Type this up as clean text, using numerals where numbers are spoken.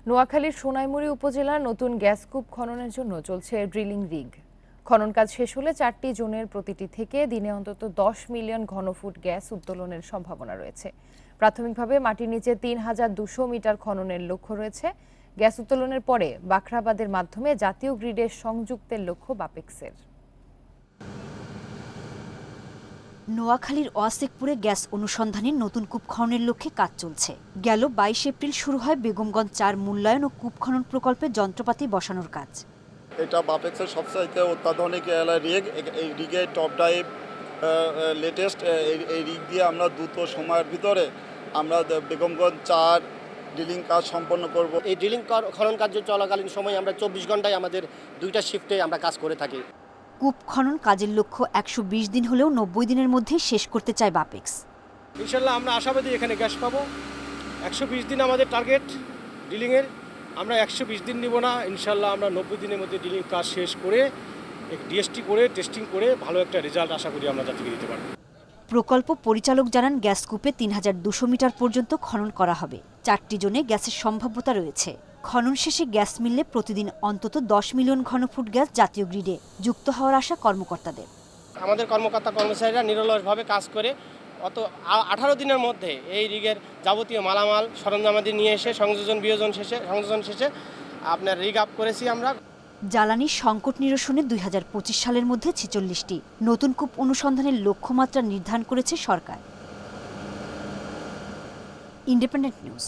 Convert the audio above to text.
নোয়াখালীর সোনাইমুড়ি উপজেলার নতুন গ্যাস কূপ খননের জন্য চলছে ড্রিলিং রিগ। খনন কাজ শেষ হলে 4টি জোনের প্রতিটি থেকে দিনে অন্তত 10 মিলিয়ন ঘনফুট গ্যাস উত্তোলনের সম্ভাবনা রয়েছে। প্রাথমিকভাবে মাটির নিচে ৩,২০০ মিটার খননের লক্ষ্য রয়েছে। গ্যাস উত্তোলনের পরে বাখরাবাদের মাধ্যমে জাতীয় গ্রিডে সংযুক্তের লক্ষ্য বাপেক্সের। নোয়াখালীর ওয়াসেকপুরে গ্যাস অনুসন্ধানের নতুন কূপ খননের লক্ষ্যে কাজ চলছে। গেল 22 এপ্রিল শুরু হয় বেগমগঞ্জ 4 মূল্যায়ন ও কূপ খনন প্রকল্পে যন্ত্রপাতি বসানোর কাজ। এটা বাপেক্সের সবচাইতে অত্যাধুনিক রিগ। এই রিগের টপ ড্রাইভ লেটেস্ট। এই রিগ দিয়ে আমরা দ্রুত সময়ের ভিতরে আমরা বেগমগঞ্জ 4 ড্রিলিং কাজ সম্পন্ন করব। এই ড্রিলিং খনন কার্য চলাকালীন সময় আমরা 24 ঘন্টায় আমাদের 2টা শিফটে আমরা কাজ করে থাকি। কূপ খনন কাজের লক্ষ্য 120 দিন হলেও 90 দিনের মধ্যে শেষ করতে চায় বাপেক্স। ইনশাল্লাহ আমরা আশাবাদী এখানে গ্যাস পাবো। 120 দিন আমাদের টার্গেট ড্রিলিংয়ের। আমরা 120 দিন নিব না, ইনশাল্লাহ আমরা 90 দিনের মধ্যে ড্রিলিং কাজ শেষ করে ডিএসটি করে টেস্টিং করে ভালো একটা রেজাল্ট আশা করি আমরা জাতিকে দিতে পারব। প্রকল্প পরিচালক জানান গ্যাস কূপে ৩,২০০ মিটার পর্যন্ত খনন করা হবে। 4টি জোনে গ্যাসের সম্ভাব্যতা রয়েছে। খনন শেষে গ্যাস মিললে প্রতিদিন অন্তত 10 মিলিয়ন ঘনফুট গ্যাস জাতীয় গ্রিডে যুক্ত হওয়ার আশা কর্মকর্তাদের। আমাদের কর্মকর্তা কর্মচারীরা নিরলসভাবে কাজ করে 18 দিনের মধ্যে এই রিগের যাবতীয় মালামাল সরঞ্জামাদি নিয়ে এসে সংযোজন শেষে আপনার রিগ আপ করেছি আমরা। জ্বালানি সংকট নিরসনে 2025 সালের মধ্যে 46টি নতুন কূপ অনুসন্ধানের লক্ষ্যমাত্রা নির্ধারণ করেছে সরকার। Independent news.